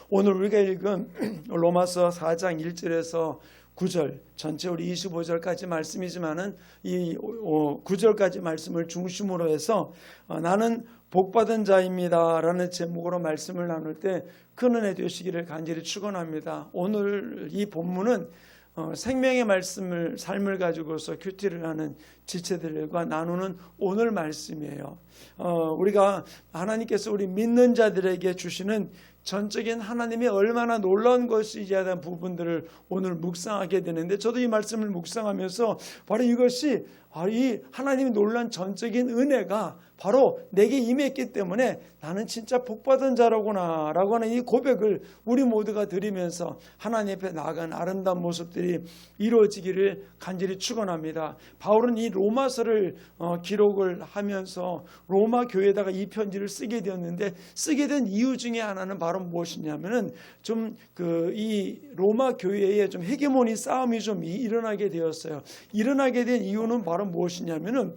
오늘 우리가 읽은 로마서 4장 1절에서 9절, 전체 우리 25절까지 말씀이지만은 이 9절까지 말씀을 중심으로 해서 나는 복받은 자입니다 라는 제목으로 말씀을 나눌 때 큰 은혜 되시기를 간절히 축원합니다. 오늘 이 본문은 생명의 말씀을 삶을 가지고서 큐티를 하는 지체들과 나누는 오늘 말씀이에요. 우리가 하나님께서 우리 믿는 자들에게 주시는 전적인 하나님이 얼마나 놀라운 것이지에 대한 부분들을 오늘 묵상하게 되는데, 저도 이 말씀을 묵상하면서 바로 이것이 이 하나님이 놀란 전적인 은혜가 바로 내게 임했기 때문에 나는 진짜 복받은 자라구나 라고 하는 이 고백을 우리 모두가 드리면서 하나님 앞에 나아간 아름다운 모습들이 이루어지기를 간절히 축원합니다. 바울은 이 로마서를 기록을 하면서 로마 교회에다가 이 편지를 쓰게 되었는데, 쓰게 된 이유 중에 하나는 바로 무엇이냐면은 이 로마 교회에 좀 헤게모니 싸움이 좀 일어나게 되었어요. 일어나게 된 이유는 바로 무엇이냐면은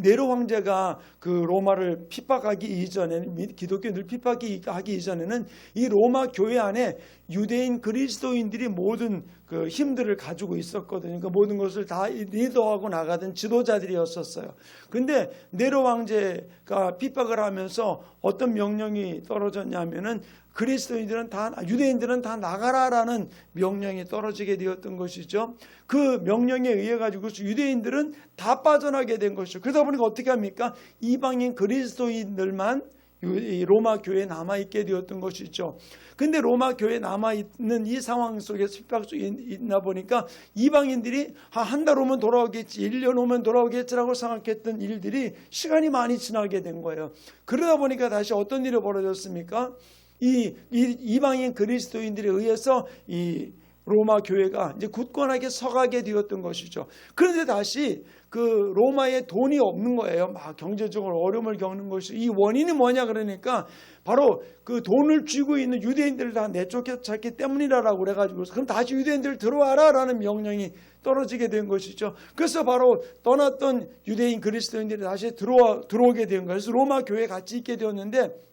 네로 황제가 그 로마를 핍박하기 이전에는, 기독교인들 핍박하기 이전에는 이 로마 교회 안에 유대인 그리스도인들이 모든 그 힘들을 가지고 있었거든요. 그러니까 모든 것을 다 리더하고 나가던 지도자들이었었어요. 근데 네로 황제가 핍박을 하면서 어떤 명령이 떨어졌냐면은 그리스도인들은 유대인들은 다 나가라라는 명령이 떨어지게 되었던 것이죠. 그 명령에 의해 가지고 유대인들은 다 빠져나게 된 것이죠. 그러다 보니까 어떻게 합니까? 이방인 그리스도인들만 로마 교회에 남아있게 되었던 것이죠. 근데 로마 교회에 남아있는 이 상황 속에서 핍박 속에 있나 보니까 이방인들이 한 달 오면 돌아오겠지, 1년 오면 돌아오겠지라고 생각했던 일들이 시간이 많이 지나게 된 거예요. 그러다 보니까 다시 어떤 일이 벌어졌습니까? 이 이방인 그리스도인들에 의해서 이 로마 교회가 이제 굳건하게 서가게 되었던 것이죠. 그런데 다시 그 로마에 돈이 없는 거예요. 막 경제적으로 어려움을 겪는 것이. 이 원인이 뭐냐 그러니까 바로 그 돈을 쥐고 있는 유대인들을 다 내쫓았기 때문이라고 그래가지고, 그럼 다시 유대인들 들어와라 라는 명령이 떨어지게 된 것이죠. 그래서 바로 떠났던 유대인 그리스도인들이 다시 들어오게 된 거예요. 그래서 로마 교회에 같이 있게 되었는데,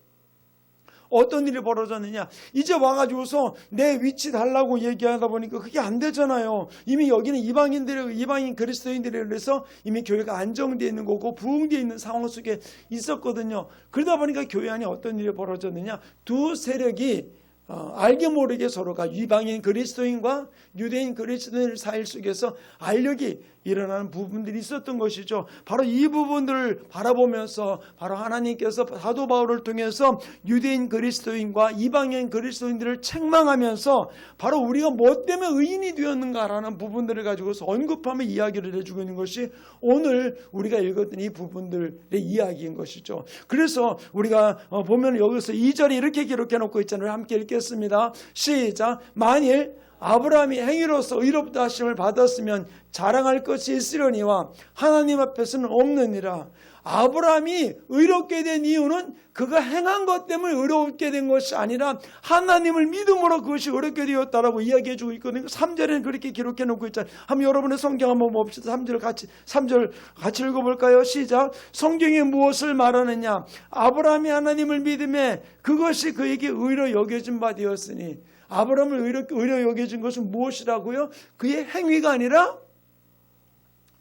어떤 일이 벌어졌느냐, 이제 와가지고서 내 위치 달라고 얘기하다 보니까 그게 안 되잖아요. 이미 여기는 이방인 그리스도인들에 의해서 이미 교회가 안정되어 있는 거고 부흥되어 있는 상황 속에 있었거든요. 그러다 보니까 교회 안에 어떤 일이 벌어졌느냐, 두 세력이 알게 모르게 서로가 이방인 그리스도인과 유대인 그리스도인 사이 속에서 알력이 일어나는 부분들이 있었던 것이죠. 바로 이 부분들을 바라보면서 바로 하나님께서 사도 바울을 통해서 유대인 그리스도인과 이방인 그리스도인들을 책망하면서 바로 우리가 뭐 때문에 의인이 되었는가라는 부분들을 가지고서 언급하며 이야기를 해주고 있는 것이 오늘 우리가 읽었던 이 부분들의 이야기인 것이죠. 그래서 우리가 보면 여기서 2절에 이렇게 기록해 놓고 있잖아요. 함께 읽겠습니다. 시작. 만일 아브라함이 행위로서 의롭다 하심을 받았으면 자랑할 것이 있으려니와 하나님 앞에서는 없느니라. 아브라함이 의롭게 된 이유는 그가 행한 것 때문에 의롭게 된 것이 아니라 하나님을 믿음으로 그것이 의롭게 되었다라고 이야기해 주고 있거든요. 3절에는 그렇게 기록해 놓고 있잖아요. 한번 여러분의 성경 한번 봅시다. 3절 같이 읽어볼까요? 시작. 성경이 무엇을 말하느냐? 아브라함이 하나님을 믿음에 그것이 그에게 의로 여겨진 바 되었으니. 아브라함을 의로 여겨진 것은 무엇이라고요? 그의 행위가 아니라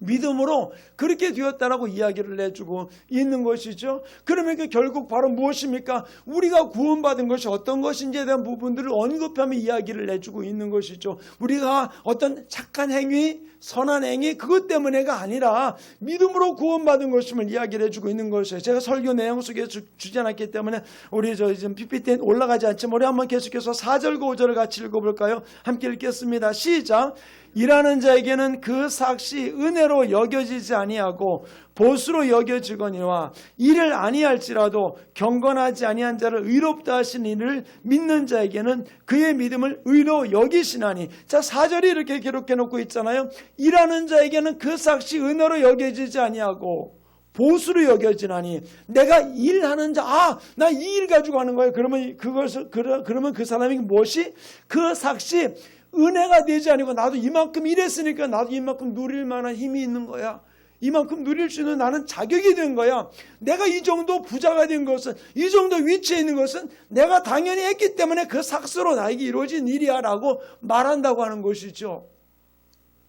믿음으로 그렇게 되었다라고 이야기를 해주고 있는 것이죠. 그러면 결국 바로 무엇입니까? 우리가 구원받은 것이 어떤 것인지에 대한 부분들을 언급하며 이야기를 해주고 있는 것이죠. 우리가 어떤 착한 행위, 선한 행위, 그것 때문에가 아니라 믿음으로 구원받은 것임을 이야기를 해주고 있는 것이에요. 제가 설교 내용 속에 주지 않았기 때문에 우리 지금 PPT에 올라가지 않지만 우리 한번 계속해서 4절과 5절을 같이 읽어볼까요? 함께 읽겠습니다. 시작. 일하는 자에게는 그 삭시 은혜로 여겨지지 아니하고 보수로 여겨지거니와 이를 아니할지라도 경건하지 아니한 자를 의롭다 하신 이를 믿는 자에게는 그의 믿음을 의로 여기시나니. 자, 4절이 이렇게 기록해 놓고 있잖아요. 일하는 자에게는 그 삭시 은혜로 여겨지지 아니하고 보수로 여겨지나니. 내가 일하는 자, 나 이 일 가지고 하는 거예요. 그러면 그 사람이 무엇이? 그 삭시 은혜가 되지 아니고 나도 이만큼 일했으니까 나도 이만큼 누릴 만한 힘이 있는 거야. 이만큼 누릴 수 있는 나는 자격이 된 거야. 내가 이 정도 부자가 된 것은, 이 정도 위치에 있는 것은 내가 당연히 했기 때문에 그 삭스로 나에게 이루어진 일이야 라고 말한다고 하는 것이죠.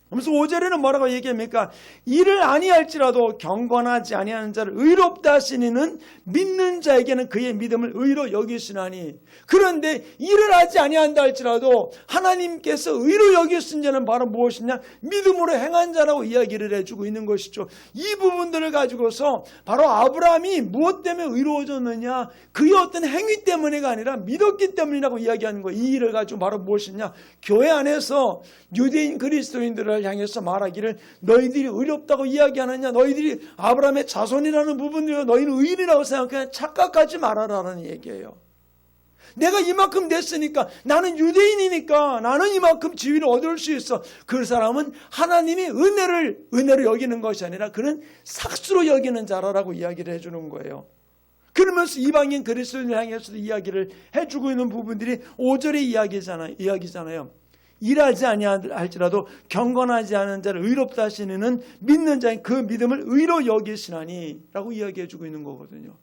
그래서 5절에는 뭐라고 얘기합니까? 이를 아니할지라도 경건하지 아니하는 자를 의롭다 하시니는 믿는 자에게는 그의 믿음을 의로 여기시나니. 그런데 일을 하지 아니한다 할지라도 하나님께서 의로 여기신 자는 바로 무엇이냐? 믿음으로 행한 자라고 이야기를 해주고 있는 것이죠. 이 부분들을 가지고서 바로 아브라함이 무엇 때문에 의로워졌느냐? 그의 어떤 행위 때문에가 아니라 믿었기 때문이라고 이야기하는 거예요. 이 일을 가지고 바로 무엇이냐? 교회 안에서 유대인 그리스도인들을 향해서 말하기를 너희들이 의롭다고 이야기하느냐, 너희들이 아브라함의 자손이라는 부분이요, 너희는 의인이라고 생각해 착각하지 말아라라는 얘기예요. 내가 이만큼 됐으니까, 나는 유대인이니까 나는 이만큼 지위를 얻을 수 있어. 그 사람은 하나님이 은혜로 여기는 것이 아니라 그는 삭수로 여기는 자라라고 이야기를 해주는 거예요. 그러면서 이방인 그리스도인을 향해서도 이야기를 해주고 있는 부분들이 5절의 이야기잖아요. 일하지 아니할지라도 경건하지 않은 자를 의롭다 하시는 믿는 자인 그 믿음을 의로 여기시나니 라고 이야기해주고 있는 거거든요.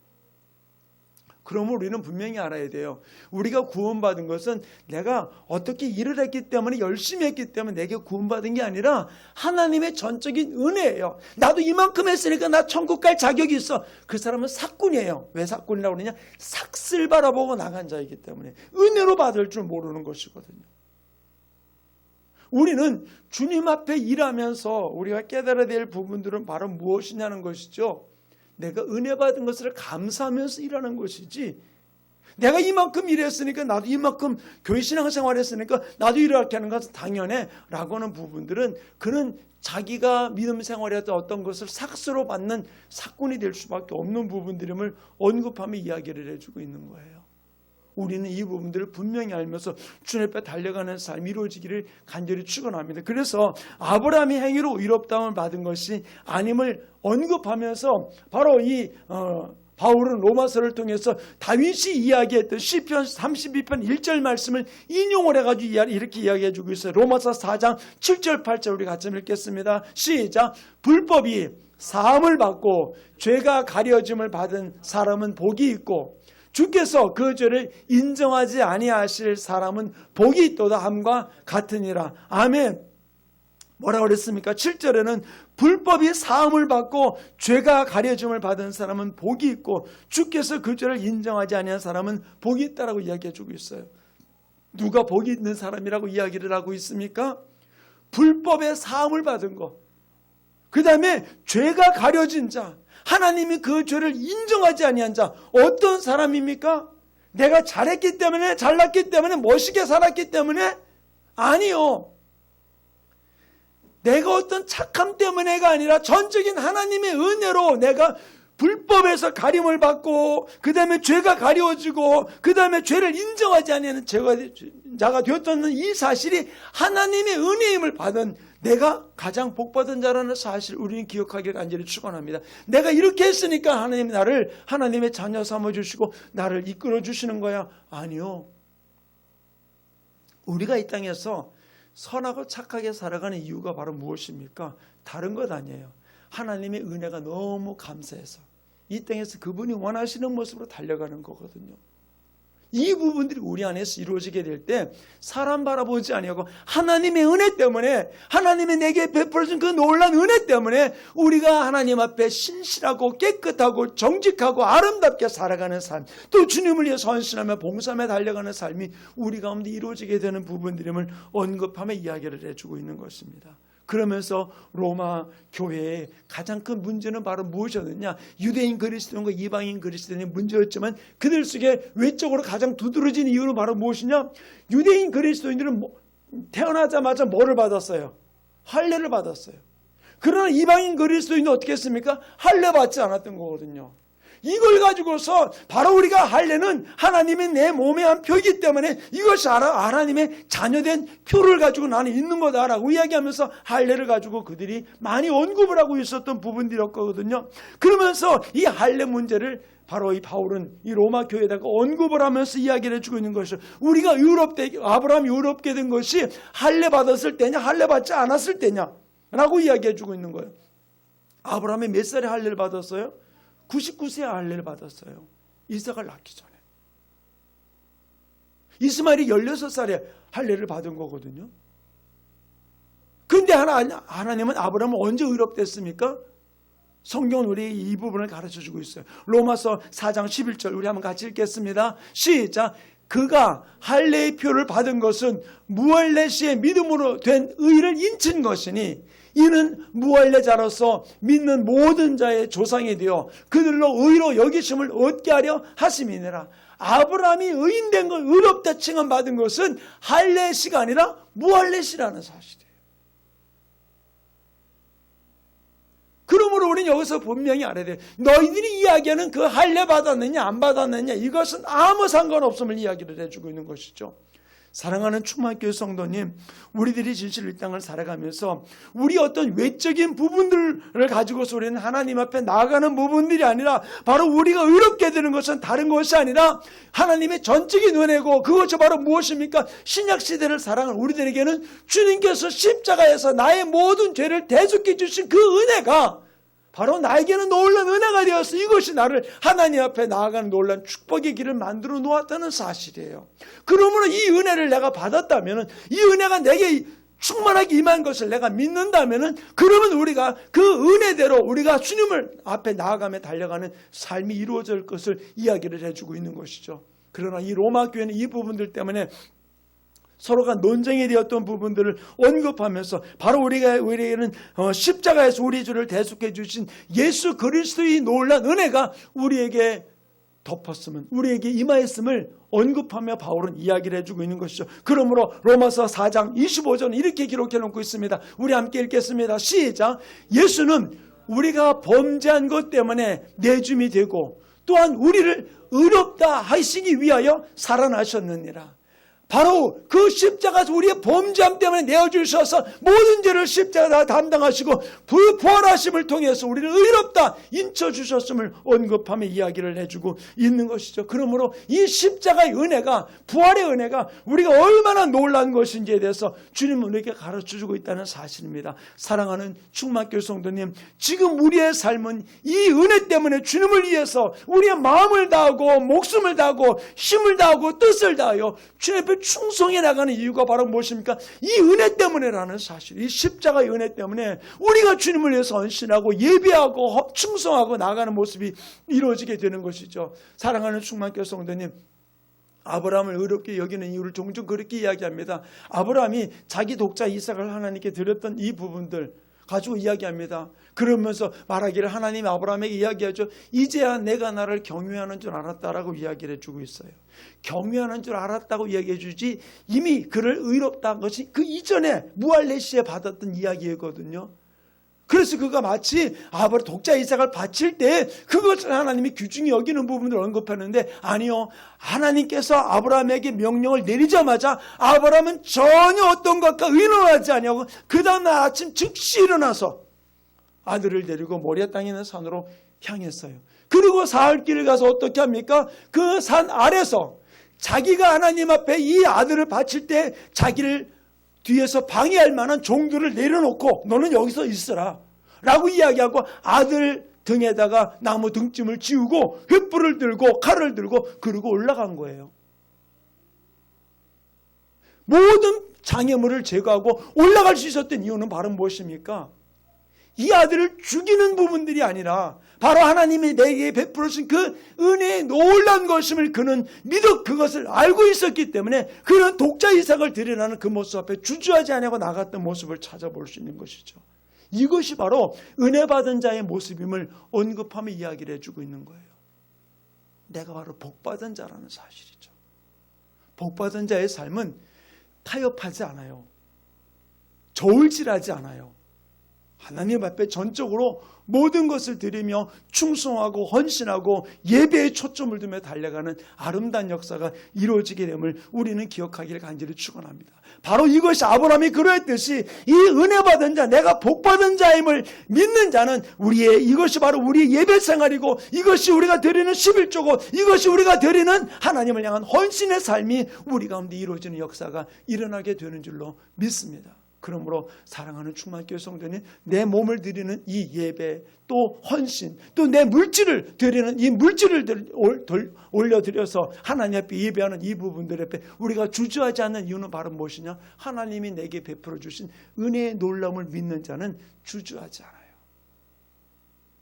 그러면 우리는 분명히 알아야 돼요. 우리가 구원받은 것은 내가 어떻게 일을 했기 때문에, 열심히 했기 때문에 내게 구원받은 게 아니라 하나님의 전적인 은혜예요. 나도 이만큼 했으니까 나 천국 갈 자격이 있어. 그 사람은 삭군이에요. 왜 삭군이라고 그러냐? 삭슬 바라보고 나간 자이기 때문에 은혜로 받을 줄 모르는 것이거든요. 우리는 주님 앞에 일하면서 우리가 깨달아야 될 부분들은 바로 무엇이냐는 것이죠. 내가 은혜 받은 것을 감사하면서 일하는 것이지, 내가 이만큼 일했으니까 나도 이만큼 교회 신앙생활 했으니까 나도 이렇게 하는 것은 당연해 라고 하는 부분들은 그는 자기가 믿음 생활했던 어떤 것을 삭스로 받는 삭군이 될 수밖에 없는 부분들임을 언급하며 이야기를 해주고 있는 거예요. 우리는 이 부분들을 분명히 알면서 주님 앞에 달려가는 삶이 이루어지기를 간절히 축원합니다. 그래서 아브라함이 행위로 의롭다움을 받은 것이 아님을 언급하면서 바로 이 바울은 로마서를 통해서 다윗이 이야기했던 시편 32편 1절 말씀을 인용을 해가지고 이렇게 이야기해주고 있어요. 로마서 4장 7절 8절 우리 같이 읽겠습니다. 시작. 불법이 사함을 받고 죄가 가려짐을 받은 사람은 복이 있고 주께서 그 죄를 인정하지 아니하실 사람은 복이 있도다 함과 같으니라. 아멘. 뭐라고 그랬습니까? 7절에는 불법이 사함을 받고 죄가 가려짐을 받은 사람은 복이 있고 주께서 그 죄를 인정하지 아니한 사람은 복이 있다라고 이야기해 주고 있어요. 누가 복이 있는 사람이라고 이야기를 하고 있습니까? 불법의 사함을 받은 것, 그 다음에 죄가 가려진 자, 하나님이 그 죄를 인정하지 아니한 자. 어떤 사람입니까? 내가 잘했기 때문에, 잘났기 때문에, 멋있게 살았기 때문에? 아니요. 내가 어떤 착함 때문에가 아니라 전적인 하나님의 은혜로 내가 불법에서 가림을 받고 그 다음에 죄가 가려워지고 그 다음에 죄를 인정하지 아니하는 자가 되었다는 이 사실이 하나님의 은혜임을 받은 내가 가장 복받은 자라는 사실 우리는 기억하기를 간절히 축원합니다. 내가 이렇게 했으니까 하나님이 나를 하나님의 자녀 삼아주시고 나를 이끌어주시는 거야? 아니요. 우리가 이 땅에서 선하고 착하게 살아가는 이유가 바로 무엇입니까? 다른 것 아니에요. 하나님의 은혜가 너무 감사해서 이 땅에서 그분이 원하시는 모습으로 달려가는 거거든요. 이 부분들이 우리 안에서 이루어지게 될 때 사람 바라보지 아니하고 하나님의 은혜 때문에, 하나님의 내게 베풀어준 그 놀라운 은혜 때문에 우리가 하나님 앞에 신실하고 깨끗하고 정직하고 아름답게 살아가는 삶, 또 주님을 위해 헌신하며 봉사하며 달려가는 삶이 우리 가운데 이루어지게 되는 부분들임을 언급하며 이야기를 해주고 있는 것입니다. 그러면서 로마 교회의 가장 큰 문제는 바로 무엇이었느냐? 유대인 그리스도인과 이방인 그리스도인의 문제였지만 그들 속에 외적으로 가장 두드러진 이유는 바로 무엇이냐? 유대인 그리스도인들은 태어나자마자 뭐를 받았어요? 할례를 받았어요. 그러나 이방인 그리스도인은 어떻게 했습니까? 할례 받지 않았던 거거든요. 이걸 가지고서 바로 우리가 할례는 하나님이 내 몸의 한 표이기 때문에 이것이 하나님의 자녀된 표를 가지고 나는 있는 거다라고 이야기하면서 할례를 가지고 그들이 많이 언급을 하고 있었던 부분들이었거든요. 그러면서 이 할례 문제를 바로 이 바울은 이 로마 교회에다가 언급을 하면서 이야기를 해주고 있는 것이죠. 우리가 아브라함이 의롭게 된 것이 할례 받았을 때냐, 할례 받지 않았을 때냐 라고 이야기해주고 있는 거예요. 아브라함이 몇 살에 할례를 받았어요? 99세에 할례를 받았어요. 이삭을 낳기 전에. 이스마엘이 16살에 할례를 받은 거거든요. 근데 하나님은 아브라함을 언제 의롭됐습니까? 성경은 우리 이 부분을 가르쳐주고 있어요. 로마서 4장 11절 우리 한번 같이 읽겠습니다. 시작. 그가 할례의 표를 받은 것은 무할례시의 믿음으로 된 의를 인친 것이니 이는 무할례자로서 믿는 모든 자의 조상이 되어 그들로 의로 여기심을 얻게 하려 하심이니라. 아브라함이 의인된 것, 의롭다 칭함받은 것은 할례시가 아니라 무할례시라는 사실이에요. 그러므로 우리는 여기서 분명히 알아야 돼요. 너희들이 이야기하는 그 할례 받았느냐 안 받았느냐 이것은 아무 상관없음을 이야기를 해주고 있는 것이죠. 사랑하는 충만교회 성도님, 우리들이 진실 이 땅을 살아가면서 우리 어떤 외적인 부분들을 가지고서 우리는 하나님 앞에 나아가는 부분들이 아니라 바로 우리가 의롭게 되는 것은 다른 것이 아니라 하나님의 전적인 은혜고 그것이 바로 무엇입니까? 신약시대를 살아가는 우리들에게는 주님께서 십자가에서 나의 모든 죄를 대속해 주신 그 은혜가 바로 나에게는 놀라운 은혜가 되어서 이것이 나를 하나님 앞에 나아가는 놀라운 축복의 길을 만들어 놓았다는 사실이에요. 그러므로 이 은혜를 내가 받았다면, 이 은혜가 내게 충만하게 임한 것을 내가 믿는다면, 그러면 우리가 그 은혜대로 우리가 주님을 앞에 나아가며 달려가는 삶이 이루어질 것을 이야기를 해주고 있는 것이죠. 그러나 이 로마 교회는 이 부분들 때문에 서로가 논쟁이 되었던 부분들을 언급하면서 바로 우리에게는 십자가에서 우리 죄를 대속해 주신 예수 그리스도의 놀라운 은혜가 우리에게 덮었으면, 우리에게 임하였음을 언급하며 바울은 이야기를 해주고 있는 것이죠. 그러므로 로마서 4장 25절은 이렇게 기록해 놓고 있습니다. 우리 함께 읽겠습니다. 시작. 예수는 우리가 범죄한 것 때문에 내줌이 되고 또한 우리를 의롭다 하시기 위하여 살아나셨느니라. 바로 그 십자가에서 우리의 범죄함 때문에 내어주셔서 모든 죄를 십자가 담당하시고 부활하심을 통해서 우리를 의롭다 인쳐주셨음을 언급하며 이야기를 해주고 있는 것이죠. 그러므로 이 십자가의 은혜가, 부활의 은혜가 우리가 얼마나 놀라운 것인지에 대해서 주님은 우리에게 가르쳐주고 있다는 사실입니다. 사랑하는 충만교회 성도님, 지금 우리의 삶은 이 은혜 때문에 주님을 위해서 우리의 마음을 다하고 목숨을 다하고 힘을 다하고 뜻을 다하여 주님 앞에 충성해 나가는 이유가 바로 무엇입니까? 이 은혜 때문에라는 사실, 이 십자가의 은혜 때문에 우리가 주님을 위해서 헌신하고 예배하고 충성하고 나가는 모습이 이루어지게 되는 것이죠. 사랑하는 충만교회 성도님, 아브라함을 의롭게 여기는 이유를 종종 그렇게 이야기합니다. 아브라함이 자기 독자 이삭을 하나님께 드렸던 이 부분들 가지고 이야기합니다. 그러면서 말하기를 하나님이 아브라함에게 이야기하죠. 이제야 내가 나를 경외하는 줄 알았다라고 이야기를 해주고 있어요. 경외하는 줄 알았다고 이야기해 주지 이미 그를 의롭다는 것이 그 이전에 무할례시에 받았던 이야기거든요. 그래서 그가 마치 아브라함 독자 이삭을 바칠 때 그것을 하나님이 귀중히 여기는 부분을 언급하는데, 아니요, 하나님께서 아브라함에게 명령을 내리자마자 아브라함은 전혀 어떤 것과 의논하지 아니하고 그 다음날 아침 즉시 일어나서 아들을 데리고 모리아 땅에 있는 산으로 향했어요. 그리고 사흘 길을 가서 어떻게 합니까? 그 산 아래서 자기가 하나님 앞에 이 아들을 바칠 때 자기를 뒤에서 방해할 만한 종들을 내려놓고 너는 여기서 있어라 라고 이야기하고 아들 등에다가 나무 등짐을 지우고 횃불을 들고 칼을 들고 그러고 올라간 거예요. 모든 장애물을 제거하고 올라갈 수 있었던 이유는 바로 무엇입니까? 이 아들을 죽이는 부분들이 아니라 바로 하나님이 내게 베풀어준 그 은혜의 놀라운 것임을 그는 믿어 그것을 알고 있었기 때문에 그는 독자 이삭을 드리라는 그 모습 앞에 주저하지 않고 나갔던 모습을 찾아볼 수 있는 것이죠. 이것이 바로 은혜 받은 자의 모습임을 언급하며 이야기를 해주고 있는 거예요. 내가 바로 복 받은 자라는 사실이죠. 복 받은 자의 삶은 타협하지 않아요. 저울질하지 않아요. 하나님 앞에 전적으로 모든 것을 드리며 충성하고 헌신하고 예배에 초점을 두며 달려가는 아름다운 역사가 이루어지게 됨을 우리는 기억하기를 간절히 축원합니다. 바로 이것이 아브라함이 그러했듯이 이 은혜 받은 자, 내가 복 받은 자임을 믿는 자는 이것이 바로 우리의 예배 생활이고 이것이 우리가 드리는 11조고 이것이 우리가 드리는 하나님을 향한 헌신의 삶이 우리 가운데 이루어지는 역사가 일어나게 되는 줄로 믿습니다. 그러므로 사랑하는 충만교회 성도님, 내 몸을 드리는 이 예배, 또 헌신, 또 내 물질을 드리는 이 물질을 올려드려서 하나님 앞에 예배하는 이 부분들 앞에 우리가 주저하지 않는 이유는 바로 무엇이냐? 하나님이 내게 베풀어 주신 은혜의 놀라움을 믿는 자는 주저하지 않아요.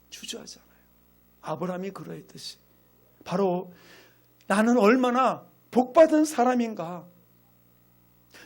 주저하지 않아요. 아브라함이 그러했듯이 바로 나는 얼마나 복받은 사람인가,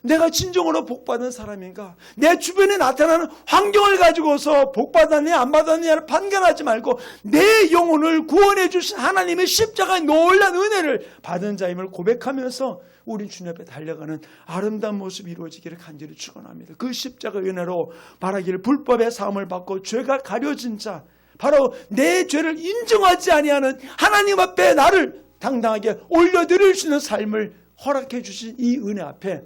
내가 진정으로 복받은 사람인가, 내 주변에 나타나는 환경을 가지고서 복받았느냐 안 받았느냐를 판단하지 말고 내 영혼을 구원해 주신 하나님의 십자가의 놀라운 은혜를 받은 자임을 고백하면서 우리 주님 앞에 달려가는 아름다운 모습이 이루어지기를 간절히 축원합니다. 그 십자가 은혜로 말하기를 불법의 사함을 받고 죄가 가려진 자, 바로 내 죄를 인정하지 아니하는 하나님 앞에 나를 당당하게 올려드릴 수 있는 삶을 허락해 주신 이 은혜 앞에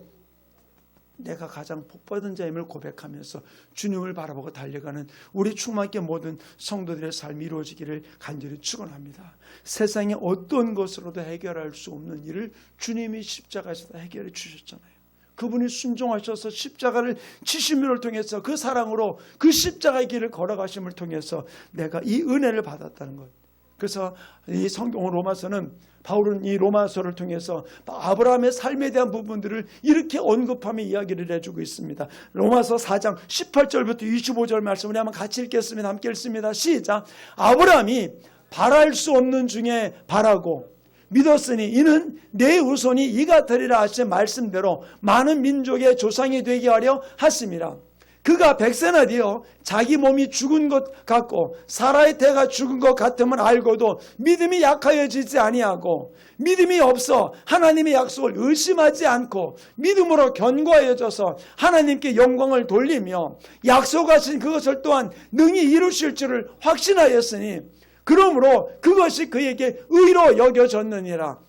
내가 가장 복받은 자임을 고백하면서 주님을 바라보고 달려가는 우리 충만교회 모든 성도들의 삶이 이루어지기를 간절히 축원합니다. 세상에 어떤 것으로도 해결할 수 없는 일을 주님이 십자가에서 해결해 주셨잖아요. 그분이 순종하셔서 십자가를 치심을 통해서 그 사랑으로 그 십자가의 길을 걸어가심을 통해서 내가 이 은혜를 받았다는 것. 그래서 이 성경 로마서는 바울은 이 로마서를 통해서 아브라함의 삶에 대한 부분들을 이렇게 언급하며 이야기를 해주고 있습니다. 로마서 4장 18절부터 25절 말씀을 한번 같이 읽겠습니다. 함께 읽습니다. 시작. 아브라함이 바랄 수 없는 중에 바라고 믿었으니 이는 내 후손이 이가 되리라 하신 말씀대로 많은 민족의 조상이 되게 하려 하심이라. 그가 100세나 되어 자기 몸이 죽은 것 같고 사라의 태가 죽은 것 같음을 알고도 믿음이 약하여지지 아니하고 믿음이 없어 하나님의 약속을 의심하지 않고 믿음으로 견고하여져서 하나님께 영광을 돌리며 약속하신 그것을 또한 능히 이루실 줄을 확신하였으니 그러므로 그것이 그에게 의로 여겨졌느니라.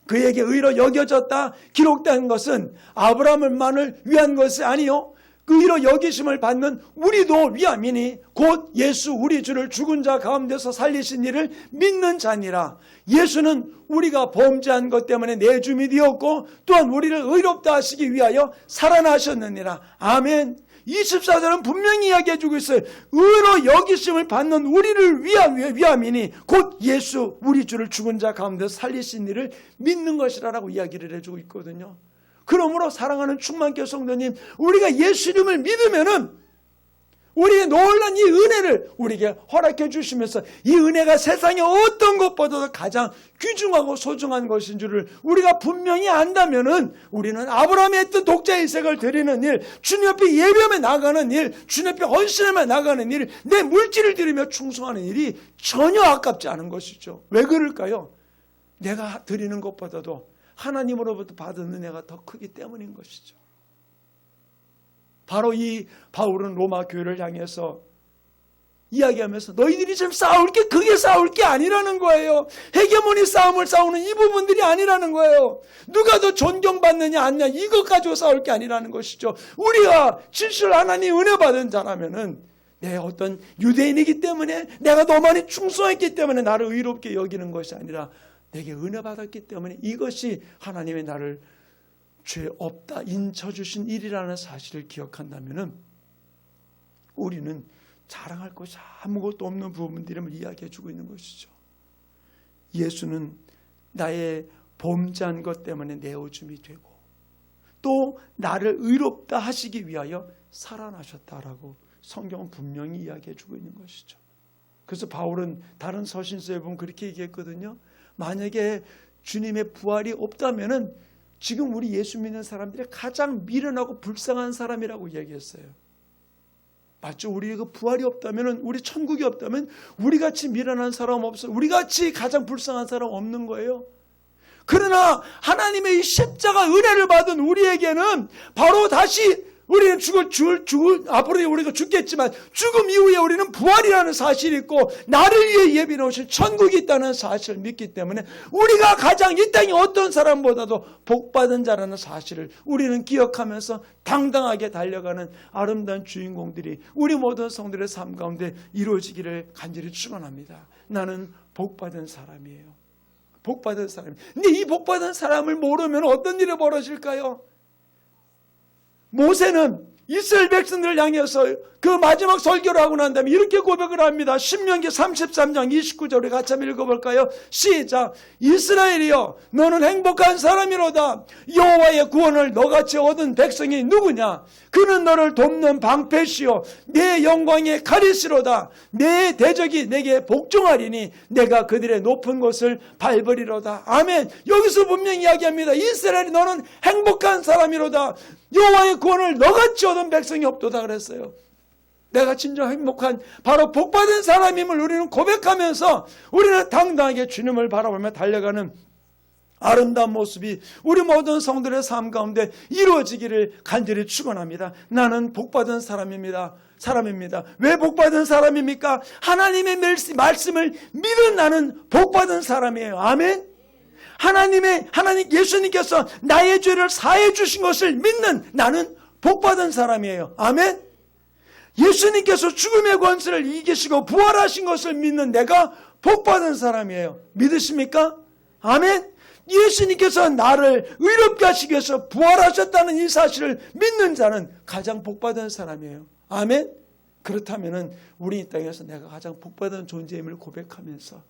그에게 의로 여겨졌다 기록된 것은 아브라함만을 위한 것이 아니요 의로 여기심을 받는 우리도 위함이니 곧 예수 우리 주를 죽은 자 가운데서 살리신 이를 믿는 자니라. 예수는 우리가 범죄한 것 때문에 내줌이 되었고 또한 우리를 의롭다 하시기 위하여 살아나셨느니라. 아멘. 24절은 분명히 이야기해 주고 있어요. 의로 여기심을 받는 우리를 위함이니 곧 예수 우리 주를 죽은 자 가운데서 살리신 이를 믿는 것이라고 이야기를 해주고 있거든요. 그러므로 사랑하는 충만교회 성도님, 우리가 예수님을 믿으면은 우리의 놀란 이 은혜를 우리에게 허락해 주시면서 이 은혜가 세상의 어떤 것보다도 가장 귀중하고 소중한 것인 줄을 우리가 분명히 안다면은 우리는 아브라함이 했던 독자의색을 드리는 일, 주님 앞에 예배하며 나가는 일, 주님 앞에 헌신하며 나가는 일, 내 물질을 드리며 충성하는 일이 전혀 아깝지 않은 것이죠. 왜 그럴까요? 내가 드리는 것보다도 하나님으로부터 받은 은혜가 더 크기 때문인 것이죠. 바로 이 바울은 로마 교회를 향해서 이야기하면서 너희들이 지금 싸울 게 그게 싸울 게 아니라는 거예요. 헤게모니 싸움을 싸우는 이 부분들이 아니라는 거예요. 누가 더 존경받느냐 아니냐 이것 가지고 싸울 게 아니라는 것이죠. 우리가 진실 하나님 은혜 받은 자라면은 내 어떤 유대인이기 때문에 내가 너 많이 충성했기 때문에 나를 의롭게 여기는 것이 아니라 내게 은혜 받았기 때문에 이것이 하나님의 나를 죄 없다 인쳐주신 일이라는 사실을 기억한다면 우리는 자랑할 것이 아무것도 없는 부분들임을 이야기해 주고 있는 것이죠. 예수는 나의 범죄한 것 때문에 내어줌이 되고 또 나를 의롭다 하시기 위하여 살아나셨다라고 성경은 분명히 이야기해 주고 있는 것이죠. 그래서 바울은 다른 서신서에 보면 그렇게 얘기했거든요. 만약에 주님의 부활이 없다면은 지금 우리 예수 믿는 사람들이 가장 미련하고 불쌍한 사람이라고 이야기했어요. 맞죠? 우리가 부활이 없다면은 우리 천국이 없다면 우리같이 미련한 사람 없어요. 우리같이 가장 불쌍한 사람 없는 거예요. 그러나 하나님의 이 십자가 은혜를 받은 우리에게는 바로 다시 우리는 앞으로 우리가 죽겠지만 죽음 이후에 우리는 부활이라는 사실이 있고 나를 위해 예비해 놓으신 천국이 있다는 사실을 믿기 때문에 우리가 가장 이 땅에 어떤 사람보다도 복받은 자라는 사실을 우리는 기억하면서 당당하게 달려가는 아름다운 주인공들이 우리 모든 성들의 삶 가운데 이루어지기를 간절히 축원합니다. 나는 복받은 사람이에요. 복받은 사람. 근데 이 복받은 사람을 모르면 어떤 일이 벌어질까요? 모세는 이스라엘 백성들을 향해서 그 마지막 설교를 하고 난 다음에 이렇게 고백을 합니다. 신명기 33장 29절에 같이 한번 읽어볼까요? 시작. 이스라엘이여 너는 행복한 사람이로다. 여호와의 구원을 너같이 얻은 백성이 누구냐? 그는 너를 돕는 방패시요 내 영광의 가리시로다. 내 대적이 내게 복종하리니 내가 그들의 높은 곳을 밟으리로다. 아멘. 여기서 분명히 이야기합니다. 이스라엘이 너는 행복한 사람이로다. 여호와의 구원을 너같이 얻은 백성이 없도다 그랬어요. 내가 진정 행복한 바로 복받은 사람임을 우리는 고백하면서 우리는 당당하게 주님을 바라보며 달려가는 아름다운 모습이 우리 모든 성도들의 삶 가운데 이루어지기를 간절히 축원합니다. 나는 복받은 사람입니다. 왜 복받은 사람입니까? 하나님의 말씀을 믿은 나는 복받은 사람이에요. 아멘. 하나님 예수님께서 나의 죄를 사해 주신 것을 믿는 나는 복받은 사람이에요. 아멘. 예수님께서 죽음의 권세를 이기시고 부활하신 것을 믿는 내가 복받은 사람이에요. 믿으십니까? 아멘. 예수님께서 나를 의롭게 하시기 위해서 부활하셨다는 이 사실을 믿는 자는 가장 복받은 사람이에요. 아멘. 그렇다면 우리 이 땅에서 내가 가장 복받은 존재임을 고백하면서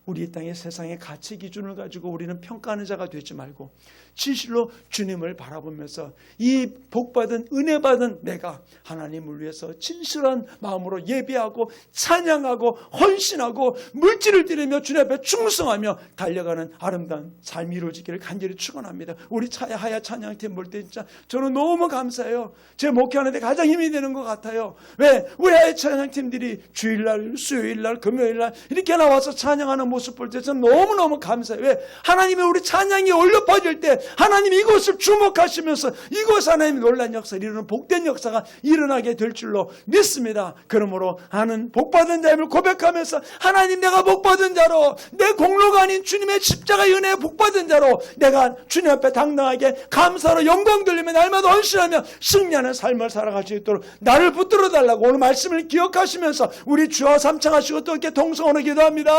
우리 이 땅의 세상의 가치 기준을 가지고 우리는 평가하는 자가 되지 말고 진실로 주님을 바라보면서 이 복받은 은혜받은 내가 하나님을 위해서 진실한 마음으로 예배하고 찬양하고 헌신하고 물질을 드리며 주님 앞에 충성하며 달려가는 아름다운 삶이 이루어지기를 간절히 축원합니다. 우리 하야 찬양팀 볼 때 진짜 저는 너무 감사해요. 제 목회하는데 가장 힘이 되는 것 같아요. 왜? 우리 하야 찬양팀들이 주일날, 수요일날, 금요일날 이렇게 나와서 찬양하는 모습 볼 때 저는 너무너무 감사해요. 왜? 하나님의 우리 찬양이 올려 퍼질 때 하나님이 이곳을 주목하시면서 이곳 하나님의 놀란 역사를 이루는 복된 역사가 일어나게 될 줄로 믿습니다. 그러므로 나는 복받은 자임을 고백하면서 하나님 내가 복받은 자로 내 공로가 아닌 주님의 십자가의 은혜에 복받은 자로 내가 주님 앞에 당당하게 감사로 영광 돌리며 날마다 헌신하며 승리하는 삶을 살아갈 수 있도록 나를 붙들어 달라고 오늘 말씀을 기억하시면서 우리 주와 삼창하시고 또 이렇게 동성으로 기도합니다.